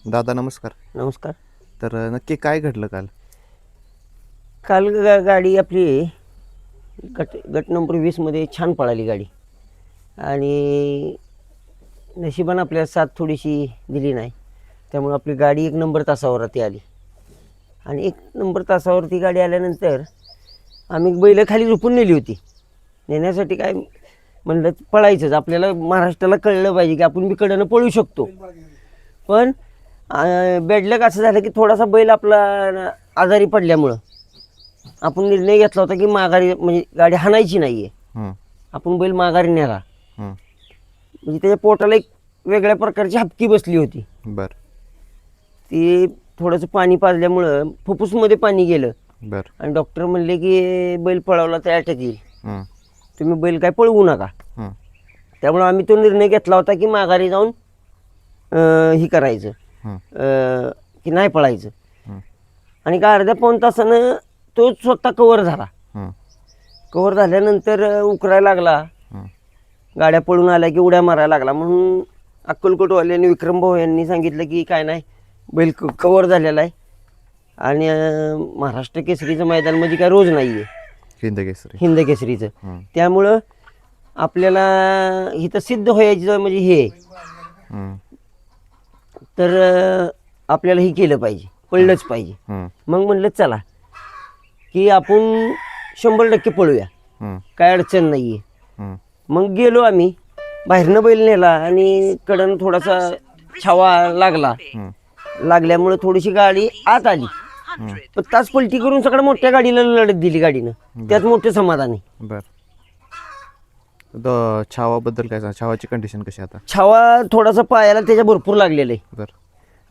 दादा नमस्कार. नमस्कार. तर नक्की काय घडलं काल? काल गाडी आपली गट नंबर 20मध्ये छान पळाली गाडी आणि नशिबानं आपल्याला साथ थोडीशी दिली नाही, त्यामुळे आपली गाडी 1 नंबर तासावरती आली. आणि 1 नंबर तासावरती गाडी आल्यानंतर आम्ही बैलं खाली झोपून नेली होती. नेण्यासाठी काय म्हणलं पळायचंच, आपल्याला महाराष्ट्राला कळलं पाहिजे की आपण बिकडनं पळू शकतो. पण बॅडलक असं झालं की थोडासा बैल आपला आजारी पडल्यामुळं आपण निर्णय घेतला होता की माघारी म्हणजे गाडी हाणायची नाही आहे. आपण बैल माघारी नेला. म्हणजे त्याच्या पोटाला एक वेगळ्या प्रकारची हपकी बसली होती. बर ती थोडंसं पाणी पाजल्यामुळं फुफ्फुसमध्ये पाणी गेलं. बर आणि डॉक्टर म्हणले की बैल पळवला तर अटॅक येईल, हं, तुम्ही बैल काय पळवू नका. हं, त्यामुळे आम्ही तो निर्णय घेतला होता की माघारी जाऊन ही करायचं, हं, की नाही पळायचं. हं, आणि का अर्ध्या पाऊण तासानं तो स्वतः कवर झाला. हं, कवर झाल्यानंतर उकरायला लागला, हं, गाड्या पळून आल्या की उड्या मारायला लागला. म्हणून अक्कलकोटवाल्यांनी विक्रम भाऊ यांनी सांगितलं की काय नाही, बैल कवर झालेला आहे आणि महाराष्ट्र केसरीचं मैदान म्हणजे काय रोज नाही आहे, हिंद केसरी. हिंद केसरीचं. हं, त्यामुळं आपल्याला इथं सिद्ध व्हायचं म्हणजे हे हं, तर आपल्याला हे केलं पाहिजे, पळलंच पाहिजे. हं, मग म्हणलं चला की आपण 100% पळूया, हं, काय अडचण नाही आहे. हं, मग गेलो आम्ही, बाहेरनं बैल नेला आणि कडनं थोडासा छावा लागला. हं, लागल्यामुळे थोडीशी गाडी आत आली. पण तास पलटी करून सगळ्या मोठ्या गाडीला लढत दिली गाडीनं, त्यात मोठं समाधान आहे. बर. छावाबद्दल काय सांग? छावाची कंडिशन कशी आहे आता? छावा थोडासा पायाला त्याच्या भरपूर लागलेला आहे बर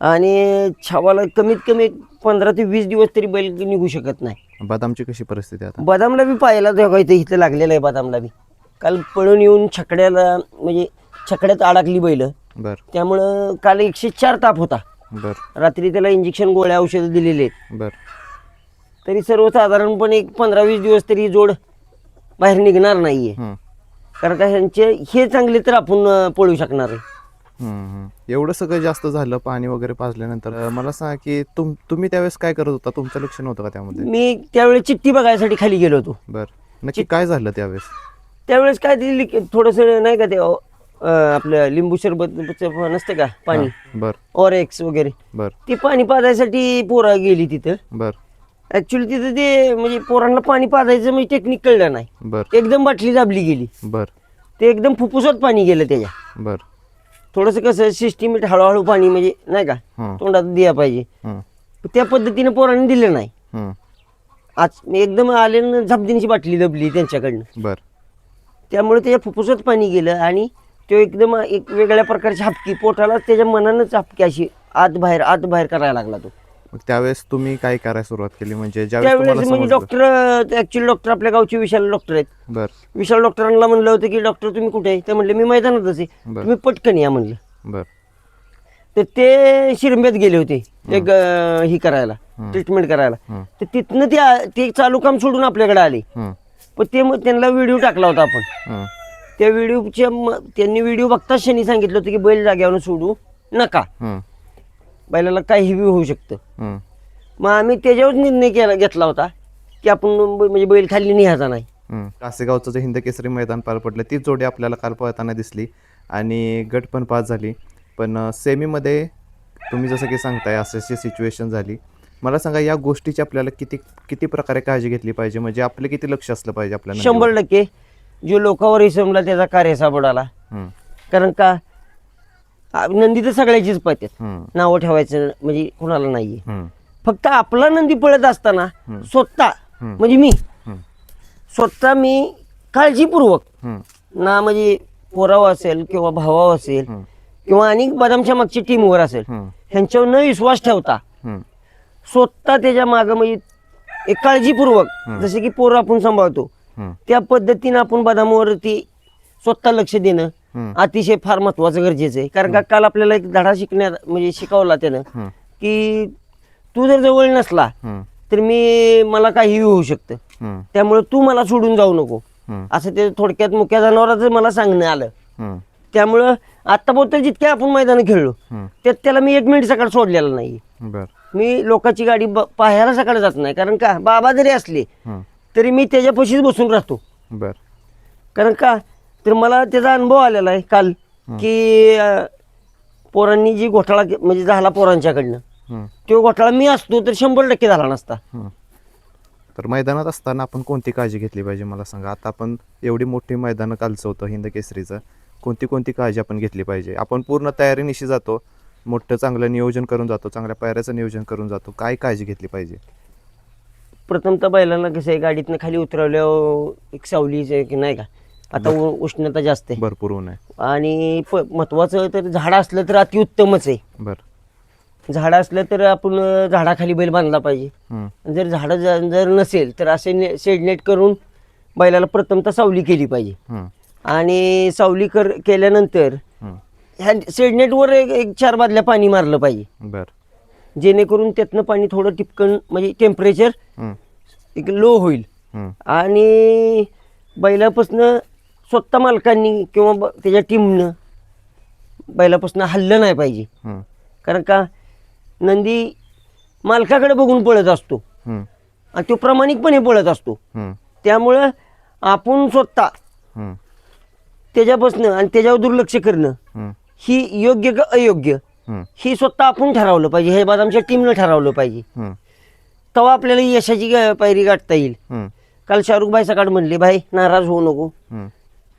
आणि छावाला कमीत कमी 15 ते 20 दिवस तरी बैल निघू शकत नाही. बदामची कशी परिस्थिती आहे आता? बदामला बी पायाला इथं इथं लागलेलं आहे. बदामला बी काल पळून येऊन छकड्याला म्हणजे छकड्यात अडकली बैल, बर त्यामुळं काल 104 ताप होता. बर रात्री त्याला इंजेक्शन गोळ्या औषधं दिलेले आहेत. बर तरी सर्वसाधारणपणे एक 15-20 दिवस तरी जोड बाहेर निघणार नाही आहे. हं, कारण का ह्यांचे हे चांगले तर आपण पळू शकणार आहे. हं, हं. एवढं सगळं जास्त झालं पाणी वगैरे पाजल्यानंतर मला सांगा की तुम्ही त्यावेळेस काय करत होता? तुमचं लक्ष नव्हतं का त्यामध्ये? मी त्यावेळेस चिठ्ठी बघायसाठी खाली गेलो होतो. बर नक्की काय झालं त्यावेळेस? त्यावेळेस काय दिली थोडंसं नाही का ते आपलं लिंबू सरबत नसते का पाणी, बर ORX वगैरे, बर ती पाणी पाजायसाठी पोरं गेली तिथं. बर ॲक्च्युली तिथं ते म्हणजे पोरांना पाणी पाजायचं म्हणजे टेक्निक कळलं नाही. बर एकदम बाटली दाबली गेली, बर ते एकदम फुफ्फुसात पाणी गेलं त्याच्या. बर थोडंसं कसं सिस्टमेट हळूहळू पाणी म्हणजे नाही का हं, तोंडात दिया पाहिजे, हं, त्या पद्धतीने पोरांनी दिलं नाही. हं, आज एकदम आले ना झपदीनची बाटली दबली त्यांच्याकडनं, बर त्यामुळे त्याच्या फुफ्फुसात पाणी गेलं आणि तो एकदम एक वेगळ्या प्रकारची हपकी पोटाला त्याच्या मनानंच हपकी अशी आत बाहेर करायला लागला तो. मग त्यावेळेस तुम्ही काय करायला सुरुवात केली? म्हणजे ज्यावेळेस त्यावेळेस तुम्हाला म्हणजे समजलं? डॉक्टर ॲक्च्युली डॉक्टर आपल्या गावचे विशाल डॉक्टर आहेत. बर विशाल डॉक्टरांना म्हणलं होतं की डॉक्टर तुम्ही कुठे आहे? ते म्हणले मी मैदानातच आहे, बरं. तुम्ही पटकन या म्हणलं. बर तर ते शिरंब्यात गेले होते एक ही करायला, ट्रीटमेंट करायला. हं, तर तिथनं ते चालू काम सोडून आपल्याकडे आले. हं, पण ते मग त्यांना व्हिडिओ टाकला होता आपण. हं, त्या त्यांनी व्हिडिओ बघताच शनी सांगितलं होतं की बैल जाग्यावर सोडू नका, हं, बैलाला काही बी होऊ शकतं. हं, मग आम्ही त्याच्यावर निर्णय घेतला होता की आपण म्हणजे बैल खाली न्यायचा नाही. हं. कासेगावचं जे हिंद केसरी मैदान पार पडलं ती जोडी आपल्याला काल पळताना दिसली आणि गट पण पास झाली. पण सेमीमध्ये तुम्ही जसं की सांगताय अशी सिच्युएशन झाली. मला सांगा या गोष्टीची आपल्याला किती किती प्रकारे काळजी घेतली पाहिजे? म्हणजे आपलं किती लक्ष असलं पाहिजे आपल्याला? 100% जो लोकांवर इसमला त्याचा कार्य सापडाला. हं, कारण का नंदी तर सगळ्याचीच पळतात, हं, नावं ठेवायचं म्हणजे कोणाला नाहीये. हं, फक्त आपला नंदी पळत असताना स्वतः हं. म्हणजे मी हं, स्वतः मी काळजीपूर्वक हं, ना म्हणजे पोरावं असेल किंवा भावावं असेल हं, किंवा आणि बदामच्या मागची टीमवर असेल, हं, ह्यांच्यावर न विश्वास ठेवता हं, स्वतः त्याच्या मागं म्हणजे एक काळजीपूर्वक जसे की पोरं आपण सांभाळतो हं, त्या पद्धतीनं आपण बदामावरती स्वतः लक्ष देणं हं, अतिशय फार महत्वाचं गरजेचं आहे. कारण का काल आपल्याला एक धडा म्हणजे शिकवला त्यानं हं, की तू जर जवळ नसला हं, तर मला काहीही होऊ शकतं, हं, त्यामुळे तू मला सोडून जाऊ नको, हं, असं ते थोडक्यात मुक्या जनावराचं मला सांगणं आलं. हं, त्यामुळं आत्तापर्यंत जितके आपण मैदानं खेळलो त्यात त्याला मी 1 मिनिट सकाळ सोडलेला नाही. बर मी लोकांची गाडी पाहायला सकाळ जात नाही, कारण का बाबा जरी असले तरी मी त्याच्यापाशीच बसून राहतो. बर कारण का तर मला त्याचा अनुभव आलेला आहे काल की पोरांनी जी घोटाळा म्हणजे झाला पोरांच्याकडनं, तो घोटाळा मी असतो तर 100% झाला नसता. तर मैदानात असताना आपण कोणती काळजी घेतली पाहिजे मला सांगा. आता आपण एवढी मोठी मैदानं कालचं होतं हिंद केसरीचं, कोणती काळजी आपण घेतली पाहिजे. आपण पूर्ण तयारीनिशी जातो, मोठं चांगलं नियोजन करून जातो, चांगल्या पायऱ्याचं नियोजन करून जातो, काय काळजी घेतली पाहिजे. प्रथमतः बैलांना कसं आहे, गाडीतनं खाली उतरवल्यावर एक सावलीचं की नाही का, आता उष्णता जास्त आहे, भरपूर ऊन आहे, आणि महत्वाचं तर झाड असलं तर अतिउत्तमच आहे. बरं झाड असलं तर आपण झाडाखाली बैल बांधला पाहिजे. जर झाडं जर नसेल तर असे शेडनेट करून बैलाला प्रथमतः सावली केली पाहिजे. आणि सावली केल्यानंतर ह्या शेडनेटवर एक 4 बादल्या पाणी मारलं पाहिजे. बरं जेणेकरून त्यातनं पाणी थोडं टिपकन म्हणजे टेम्परेचर एक लो होईल. आणि बैलापासनं स्वतः मालकांनी किंवा त्याच्या टीमनं बैलापासनं हल्लं नाही पाहिजे. कारण का नंदी मालकाकडे बघून पळत असतो आणि तो प्रामाणिकपणे पळत असतो. त्यामुळं आपण स्वतः त्याच्यापासनं आणि त्याच्यावर दुर्लक्ष करणं ही योग्य का अयोग्य ही स्वतः आपण ठरवलं पाहिजे. हे बाद आमच्या टीमनं ठरवलं पाहिजे. तेव्हा आपल्याला यशाची पायरी गाठता येईल. काल शाहरुख भाई सकाळ म्हणले, भाई नाराज होऊ नको,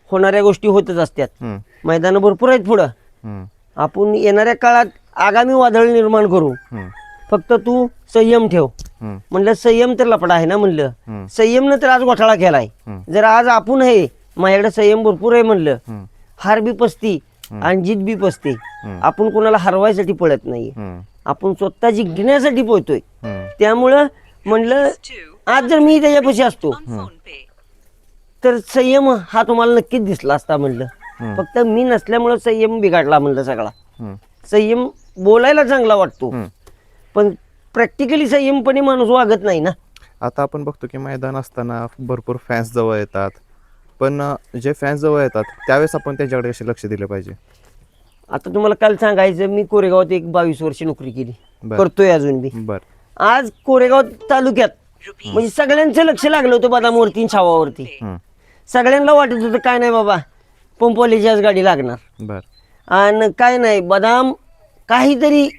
होणाऱ्या गोष्टी होतच असतात, मैदानं भरपूर आहेत पुढं, आपण येणाऱ्या काळात आगामी वादळ निर्माण करू, फक्त तू संयम ठेव. म्हणलं संयम तर लपडा आहे ना, म्हणलं संयमनं तर आज घोटाळा केलाय. जर आज आपण आहे माझ्याकडे संयम भरपूर आहे म्हणलं, हार बी पसती आणि जीत बी पसते. आपण कोणाला हरवायसाठी पळत नाही, आपण स्वतः जिंकण्यासाठी पळतोय. त्यामुळं म्हणलं आज जर मी त्याच्यापाशी असतो तर संयम हा तुम्हाला नक्कीच दिसला असता. म्हणलं फक्त मी नसल्यामुळं संयम बिघडला म्हणलं सगळा. संयम बोलायला चांगला वाटतो पण प्रॅक्टिकली संयमपणे माणूस वागत नाही ना. आता आपण बघतो की मैदान असताना भरपूर फॅन्स जवळ येतात, पण जे फॅन्स जवळ येतात त्यावेळेस आपण त्यांच्याकडे कसे लक्ष दिले पाहिजे. आता तुम्हाला काल सांगायचं, मी कोरेगावात एक 22 वर्ष नोकरी केली, करतोय अजून बी. आज कोरेगाव तालुक्यात म्हणजे सगळ्यांचं लक्ष लागलं होतं बदामवरती छावावरती. सगळ्यांना वाटत होतं काय नाही बाबा पंपवाल्याची आज गाडी लागणार, आणि काय नाही बदाम काहीतरी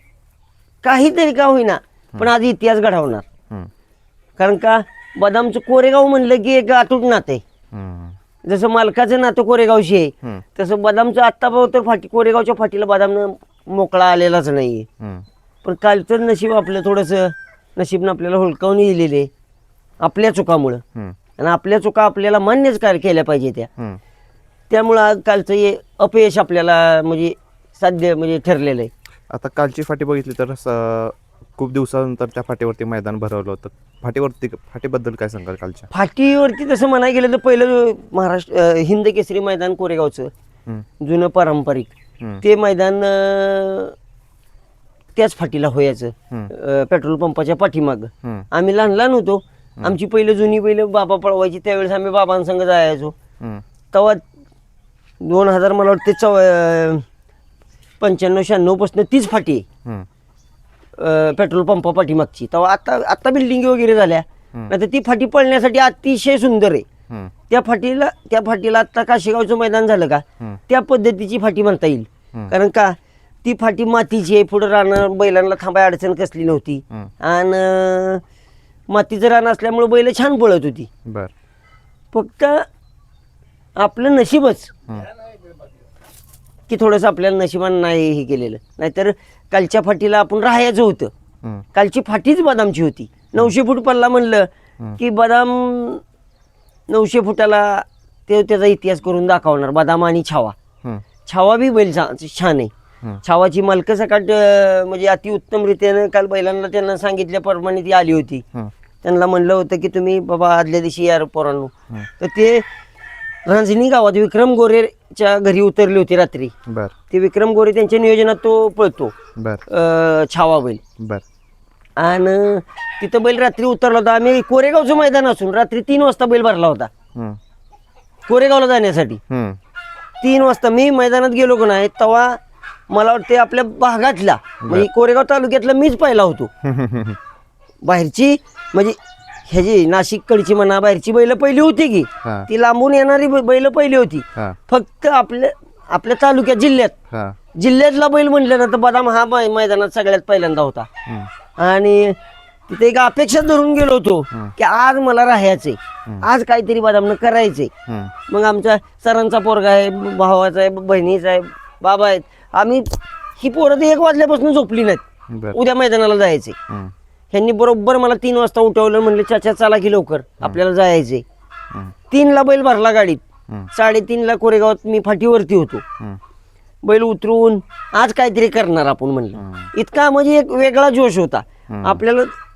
का होईना पण आज इतिहास घडवणार. कारण का बदामचं कोरेगाव म्हणलं की एक अतूट नातं आहे. जसं मालकाचं नातं कोरेगावशी आहे तसं बदामचं आत्ता तर कोरेगावच्या फाटीला बदामनं मोकळा आलेलाच नाहीये. पण कालचं नशीब आपलं थोडंसं नशीबनं आपल्याला हुलकावून दिलेले आपल्या चुकामुळं, आणि आपल्या चुका आपल्याला मान्यच केल्या पाहिजे त्या. त्यामुळं आज कालचं हे अपयश आपल्याला म्हणजे साध्य म्हणजे ठरलेलं आहे. आता कालची फाटी बघितली तर खूप दिवसानंतर त्या फाटीवरती मैदान भरवलं होतं. फाटीबद्दल काय सांगाल कालच्या फाटीवरती? तसं म्हणायला गेलं तर पहिलं महाराष्ट्र हिंद केसरी मैदान कोरेगावचं जुनं पारंपरिक ते मैदान त्याच फाटीला व्हायचं, पेट्रोल पंपाच्या पाठीमाग. आम्ही लहान होतो, आमची पहिलं जुनी पहिलं बाबा पळवायची, त्यावेळेस आम्ही बाबांसंग जायचो. तेव्हा 2000 मला वाटते 95-96 पासून तीच फाटी पेट्रोल पंपा पाठीमागची. तेव्हा आता बिल्डिंग वगैरे झाल्या, नाही ती फाटी पळण्यासाठी अतिशय सुंदर आहे. त्या फाटीला आता काशेगावचं मैदान झालं का त्या पद्धतीची फाटी म्हणता येईल. कारण का ती फाटी मातीची आहे, पुढे राहणार बैलांना थांबाय अडचण कसली नव्हती, आणि मातीचं रान असल्यामुळे बैल छान पळत होती. फक्त आपलं नशीबच की थोडंसं आपल्याला नशिबानं नाही हे केलेलं, नाहीतर कालच्या फाटीला आपण राहायचं होतं. कालची फाटीच बदामची होती. 900 फूट पल्ला म्हणलं की बदाम 900 फुटाला त्याचा इतिहास करून दाखवणार. बदाम आणि छावा बी बैल छान आहे. छावाची मालकं सकाळ म्हणजे अतिउत्तमरित्यानं काल बैलांना त्यांना सांगितल्याप्रमाणे ती आली होती. त्यांना म्हणलं होतं की तुम्ही बाबा आदल्या दिवशी या पोरांनो, तर ते रांजणी गावात विक्रम गोरेच्या घरी उतरले होते रात्री. ते विक्रम गोरे त्यांच्या नियोजनात तो पळतो छावा बैल, आणि तिथं बैल रात्री उतरला होता. आम्ही कोरेगावचं मैदान असून रात्री 3 वाजता बैल भरला होता कोरेगावला जाण्यासाठी. 3 वाजता मी मैदानात गेलो का नाही तेव्हा मला वाटते आपल्या भागातला म्हणजे कोरेगाव तालुक्यातला मीच पहिला होतो. बाहेरची म्हणजे ह्याची नाशिककडची म्हणा बाहेरची बैल पहिली होती की हा. ती लांबून येणारी बैल पहिली होती. हा. फक्त आपल्या तालुक्यात हा. जिल्ह्यातला बैल म्हटलं ना तर बदाम हा मैदानात सगळ्यात पहिल्यांदा होता. आणि तिथे एक अपेक्षा धरून गेलो होतो की आज मला राहायचंय, आज काहीतरी बदामनं करायचंय. मग आमच्या सरांचा पोरगा आहे, भावाचा आहे, बहिणीचा आहे, बाबा आहेत. आम्ही ही पोरं तर 1 वाजल्यापासून झोपली नाहीत, बर. उद्या मैदानाला जायचे. ह्यांनी बरोबर मला 3 वाजता उठवलं, म्हणले चाचा चला की लवकर आपल्याला जायचंय. 3ला बैल भरला गाडीत, 3:30ला कोरेगावात मी फाटीवरती होतो. बैल उतरून आज काहीतरी करणार आपण म्हणलं. इतका म्हणजे एक वेगळा जोश होता.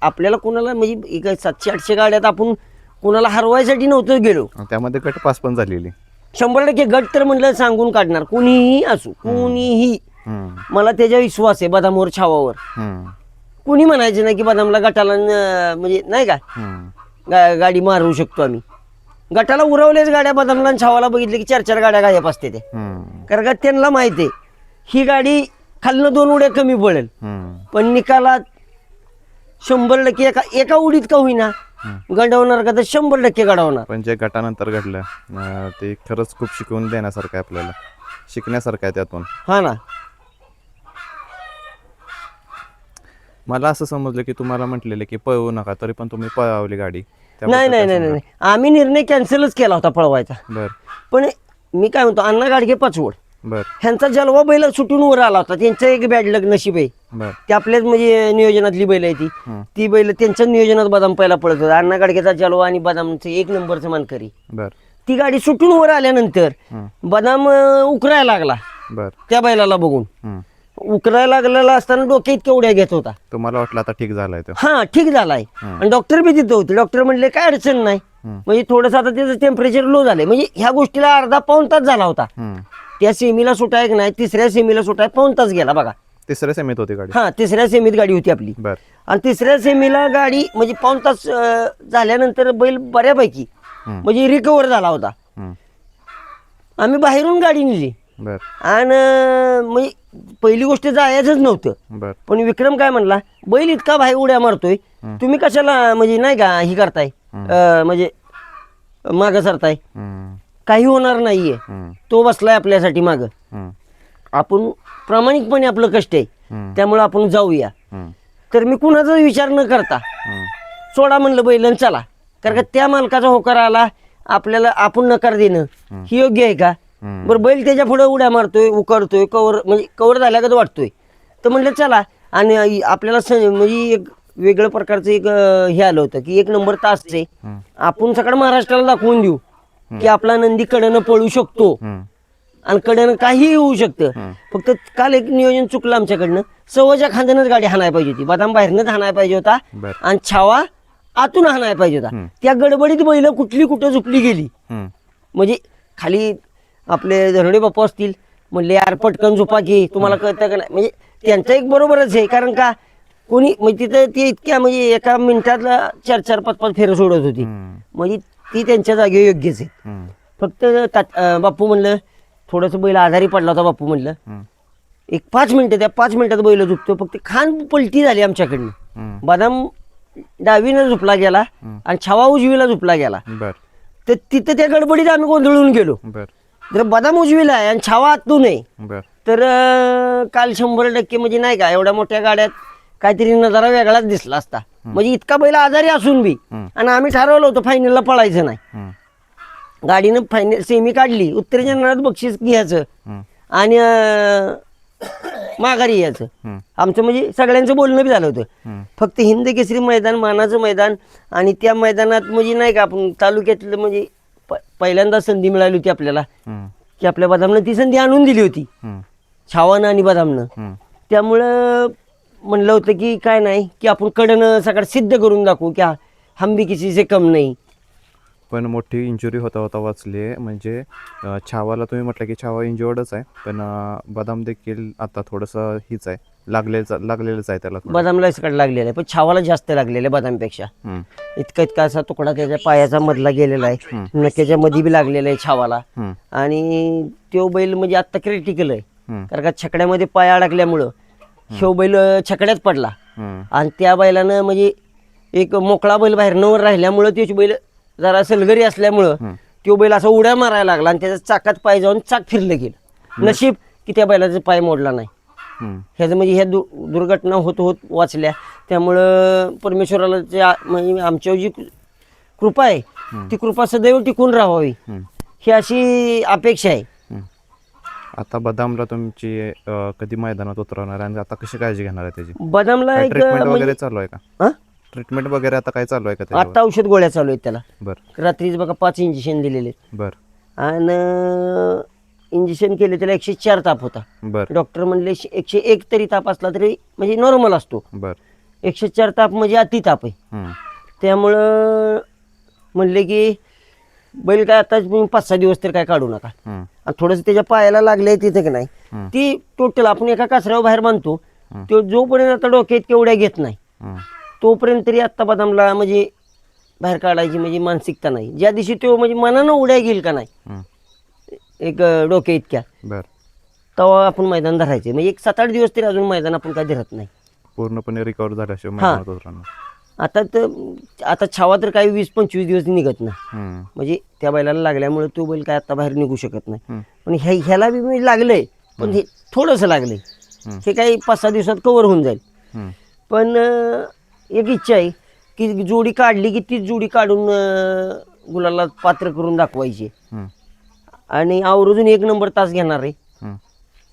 आपल्याला कुणाला म्हणजे 700-800 गाड्यात आपण कुणाला हरवायसाठी नव्हतं गेलो. त्यामध्ये गट पास पण झालेली. 100% गट तर म्हणलं सांगून काढणार कुणीही असू, कुणीही. मला त्याच्या विश्वास आहे बदामवर छावावर. कुणी म्हणायचं नाही की बदामला गटाला म्हणजे नाही का गाडी मारू शकतो आम्ही. गटाला उरवलेच गाड्या बदामला छावाला बघितले की 4-4 गाड्या गायब असते ते. कारण का त्यांना माहिती आहे ही गाडी खालनं 2 उड्या कमी पडेल पण निकालात 100% एका उडीत का होईना गडवणार का तर 100% गडवणार. पण जे गटानंतर घडलं ते खरंच खूप शिकवून देण्यासारखं आहे, आपल्याला शिकण्यासारखं आहे त्यातून. हा ना. मला असं समजलं की तुम्हाला म्हटलेलं की पळवू नका, तरी पण तुम्ही पळवली गाडी. नाही नाही नाही नाही आम्ही निर्णय कॅन्सलच केला होता पळवायचा. बर. पण मी काय म्हणतो अण्णा गाडगे पाचवड बर. ह्यांचा जलवा बैल सुटून वर आला होता. त्यांचं एक बॅड लग नशीब आहे. बर. ते आपल्याच म्हणजे नियोजनातली बैल आहे ती बैल त्यांच्या नियोजनात बदाम पहिला पळत होता. अण्णा गाडगेचा जलवा आणि बदामचं 1 नंबरचं मानकरी. बर. ती गाडी सुटून वर आल्यानंतर बदाम उकरायला लागला. बर. त्या बैलाला बघून उकरायला लागलेला असताना डोक्यात इतक्या उड्या घेत होता. तुम्हाला वाटलं आता ठीक झालाय तो. हा ठीक झालाय. आणि डॉक्टर बी तिथं होते. डॉक्टर म्हणले काय अडचण नाही, म्हणजे थोडंसं आता त्याचं टेम्परेचर लो झालंय. म्हणजे ह्या गोष्टीला अर्धा पाऊण तास झाला होता. त्या सेमीला सुटाय नाही, 3ऱ्या सेमीला सुटाय पाऊण तास गेला बघा. 3ऱ्या सेमीत होती गाडी. हा 3ऱ्या सेमीत गाडी होती आपली. बर. आणि 3ऱ्या सेमीला गाडी म्हणजे पाऊण तास झाल्यानंतर बैल बऱ्यापैकी म्हणजे रिकवर झाला होता. आम्ही बाहेरून गाडी नेली. बर. आणि म्हणजे पहिली गोष्ट जायचंच नव्हतं. बर. पण विक्रम काय म्हणला बैल इतका भाई उड्या मारतोय तुम्ही कशाला म्हणजे नाही का ही करताय म्हणजे मागं सरताय, काही होणार नाहीये. तो बसलाय आपल्यासाठी मागं. आपण प्रामाणिकपणे आपलं कष्ट आहे त्यामुळे आपण जाऊया. तर मी कुणाचा विचार न करता सोडा म्हणलं बैलन चला. कारण का त्या मालकाचा होकार आला आपल्याला आपण नकार देणं ही योग्य आहे का? बरं बैल त्याच्या पुढे उड्या मारतोय उकरतोय कवर म्हणजे कवर झाल्यागत वाटतोय तर म्हणलं चला. आणि आपल्याला म्हणजे एक वेगळं प्रकारचं एक हे आलं होतं की 1 नंबर तासचे आपण सगळं महाराष्ट्राला दाखवून देऊ की आपला नंदी कडनं पळू शकतो आणि कडनं काहीही होऊ शकतं. फक्त काल एक नियोजन चुकलं आमच्याकडनं. सव्वाच्या खांद्यानंच गाडी हाणायला पाहिजे होती. बदाम बाहेरनंच हाणायला पाहिजे होता आणि छावा आतून हाणायला पाहिजे होता. त्या गडबडीत बैल कुठं झुपली गेली. म्हणजे खाली आपले धरणे बापू असतील म्हणले यार पटकन झोपा की तुम्हाला कळतं का नाही. म्हणजे त्यांचं एक बरोबरच आहे. कारण का कोणी म्हणजे तिथं ते इतक्या म्हणजे एका मिनिटातला 4-4, 5-5 फेरं सोडत होती. म्हणजे ती त्यांच्या जागेवर योग्यच आहे. फक्त बापू म्हणलं थोडंसं बैल आजारी पडला होता. बापू म्हणलं एक 5 मिनिटं त्या 5 मिनिटात बैल झुपतो. फक्त खान पलटी झाली आमच्याकडनं. बदाम डावीनं झुपला गेला आणि छावा उजवीला झुपला गेला. तर तिथं त्या गडबडीत आम्ही गोंधळून गेलो. जर बदाम उजवीला आहे आणि छावा आतून आहे तर काल 100% म्हणजे नाही का एवढ्या मोठ्या गाड्यात काहीतरी नजारा वेगळाच दिसला असता. म्हणजे इतका बैल आजारी असून बी आणि आम्ही ठरवलं होतं फायनलला पळायचं नाही. गाडीनं फायनल सेमी काढली, उत्तरेच्या नळात बक्षीस घ्यायचं आणि माघारी यायचं. आमचं म्हणजे सगळ्यांचं बोलणं बी झालं होतं. फक्त हिंद केसरी मैदान मानाचं मैदान आणि त्या मैदानात म्हणजे नाही का आपण तालुक्यातलं म्हणजे पहिल्यांदा संधी मिळाली होती आपल्याला की आपल्या बदामनं ती संधी आणून दिली होती छावानं आणि बदामनं. त्यामुळं म्हणलं होतं की काय नाही की आपण कडनं सगळं सिद्ध करून दाखवू की हम भी किसी से कम नाही. पण मोठी इंजुरी होता वाचली. म्हणजे छावाला तुम्ही म्हटलं की छावा इंजुर्डच आहे, पण बदाम देखील आता थोडंसं हीच आहे लागलेलंच आहे त्याला थोडं. बदामला इसकड लागलेला आहे, पण छावाला जास्त लागलेला आहे बदामपेक्षा. हम्म, इतका इतका असा तुकडा त्याच्या पायाचा मधला गेलेला आहे, नक्याच्या मध्ये बी लागलेला आहे छावाला. हम्म, आणि तो बैल म्हणजे आत्ता क्रिटिकल आहे, हम्म, कारण का छकड्यामध्ये पाय अडकल्यामुळं ह्यो बैल छकड्यात पडला. हम्म, आणि त्या बैलानं म्हणजे एक मोकळा बैल बाहेर नवर राहिल्यामुळं त्याची बैल जरा सलगरी असल्यामुळं तो बैल असा उड्या मारायला लागला आणि त्याच्या चाकात पाय जाऊन चाक फिरलं गेलं. नशीब की त्या बैलाचा पाय मोडला नाही. हम्म, ह्याचं म्हणजे ह्या दुर्घटना होत होत वाचल्या. त्यामुळं परमेश्वराला म्हणजे आमच्यावर जी कृपा आहे ती कृपा सदैव टिकून राहावी हम्म, ही अशी अपेक्षा आहे. हम्म. आता बदामला तुमची कधी मैदानात उतरवणार आणि आता कशी काळजी घेणार आहे त्याची? बदामला एक ट्रीटमेंट म्हणजे वगैरे चालू आहे का? हा? ट्रीटमेंट वगैरे आता काय चालू आहे का त्याच्यावर? आता औषध गोळ्या चालू आहेत त्याला. बर रात्रीच बघा 5 इंजेक्शन दिलेले आहेत. बर आणि इंजेक्शन केले त्याला 104 ताप होता. बर डॉक्टर म्हणले 101 तरी ताप असला तरी म्हणजे नॉर्मल असतो. बर 104 ताप म्हणजे अति ताप आहे. हम्म, त्यामुळं म्हणले की बैल काय आता 5-6 दिवस तर काय काढू नका. हम्म, आणि थोडंसं त्याच्या पायाला लागलंय तिथे की नाही हम्म. ती टोटल आपण एका कासऱ्यावर बाहेर बांधतो तो जोपर्यंत आता डोक्यात केवढ्या घेत नाही हम्म, तोपर्यंत तरी आत्ता बदामला म्हणजे बाहेर काढायची म्हणजे मानसिकता नाही. ज्या दिवशी तो म्हणजे मनानं उड्या घेईल का नाही हम्म, एक डोक्या इतक्या, बर तेव्हा आपण मैदान धरायचे. म्हणजे एक 7-8 दिवस तरी अजून मैदान आपण काय धरत नाही. पूर्णपणे रिकवर झाल्याशिवाय मैदानात उतरणार. आता छावा तर काही 20-25 दिवस निघत नाही. हम्म, म्हणजे त्या बैलाला लागल्यामुळे तो बैल काय आता बाहेर निघू शकत नाही. हम्म, पण ह्याला बी म्हणजे लागलंय, पण हे थोडंसं लागलंय. हे काही 5-6 दिवसात कव्हर होऊन जाईल. हम्म, पण एक इच्छा आहे की जोडी काढली की तीच जोडी काढून गुलाला पात्र करून दाखवायची. हम्म, आणि आवर्जून 1 नंबर तास घेणार आहे. हम्म,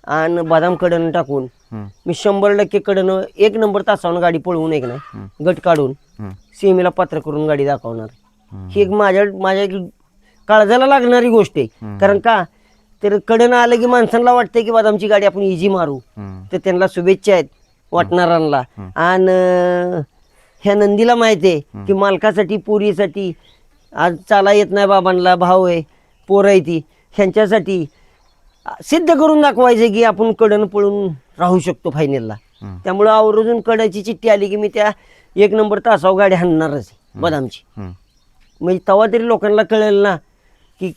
आणि बदाम कडन टाकून हम्म, मी 100% कडनं 1 नंबर तासावरून गाडी पळवून एक नाही गट काढून हम्म, सीमेला पात्र करून गाडी दाखवणार. हम्म. ही एक माझ्या एक काळजाला लागणारी गोष्ट आहे. कारण का तर कडनं आलं की माणसांना वाटतंय की बदामची गाडी आपण इझी मारू. हम्म, तर त्यांना शुभेच्छा आहेत वाटणाऱ्यांना. आणि ह्या नंदीला माहिती आहे की मालकासाठी पोरीसाठी आज चाला येत नाही बाबांना, भाव आहे पोर आहे ती, ह्यांच्यासाठी सिद्ध करून दाखवायचं की आपण कडन पळून राहू शकतो फायनलला. त्यामुळं आवर्जून कडाची चिठ्ठी आली की मी त्या 1 नंबर तासावर गाडी हाणणारच आहे बदामची. हम्म, म्हणजे तेव्हा तरी लोकांना कळेल ना की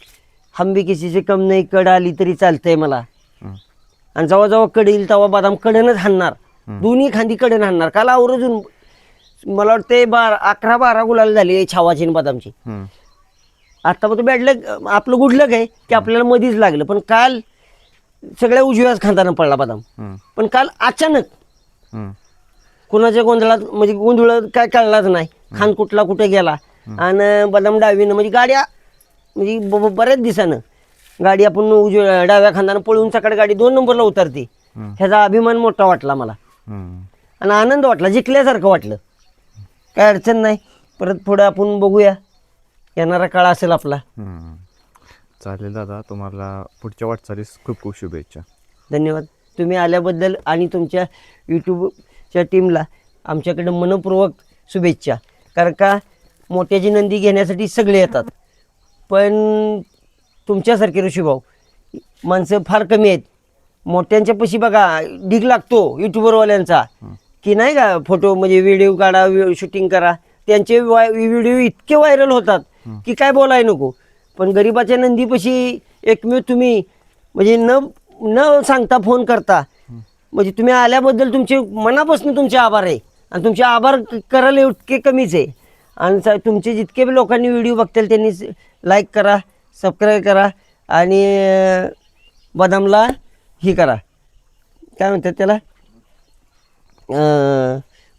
हंबी किसीचे कम नाही, कड आली तरी चालतंय मला. हम्म, आणि जेव्हा जेव्हा कड येईल तेव्हा बदाम कडनच हाणणार, दोन्ही खांदी कडन हाणणार. काल आवर्जून मला वाटते 11-12 गुलाल झाली छावाची आणि बदामची. हम्म, आता मग तो बॅडलक आपलं गुडलक आहे की आपल्याला मधीच लागलं. पण काल सगळ्या उजव्याच खांदानं पडला बदाम. हम्म, पण काल अचानक हम्म, कुणाच्या गोंधळात म्हणजे गोंधळ काय कळलाच नाही, खान कुठला कुठे गेला. आणि बदाम डावीनं म्हणजे गाड्या म्हणजे बऱ्याच दिवसानं गाडी आपण उजव्या डाव्या खांदानं पळून सकाळी गाडी 2 नंबरला उतरते. ह्याचा अभिमान मोठा वाटला मला हम्म. आणि आनंद वाटला, जिंकल्यासारखं वाटलं. काय अडचण नाही, परत पुढे आपण बघूया, येणारा काळ असेल आपला. हम्म. चालेल दादा, तुम्हाला पुढच्या वाटचालीस खूप खूप शुभेच्छा. धन्यवाद तुम्ही आल्याबद्दल आणि तुमच्या यूट्यूबच्या टीमला आमच्याकडे मनपूर्वक शुभेच्छा. कारण का मोठ्याची नंदी घेण्यासाठी सगळे येतात, पण तुमच्यासारखे ऋषीभाऊ माणसं फार कमी आहेत. मोठ्यांच्या पशी बघा ढीग लागतो यूट्यूबरवाल्यांचा की नाही का, फोटो म्हणजे व्हिडिओ काढा, शूटिंग करा. त्यांचे व्हिडिओ इतके व्हायरल होतात की काय बोलाय नको. पण गरिबाच्या नंदीपशी एकमेव तुम्ही म्हणजे न सांगता फोन करता, म्हणजे तुम्ही आल्याबद्दल तुमचे मनापासून तुमचे आभार आहे. आणि तुमचे आभार करायला इतके कमीच आहे. आणि तुमचे जितके बी लोकांनी व्हिडिओ बघतील त्यांनी लाईक करा, सबस्क्राईब करा आणि बदामला ही करा, काय म्हणतात त्याला,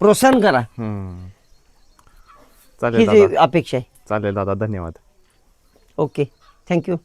प्रोत्साहन करा. चालेल हीच दादा. अपेक्षा आहे. चालेल दादा, धन्यवाद. Okay, thank you.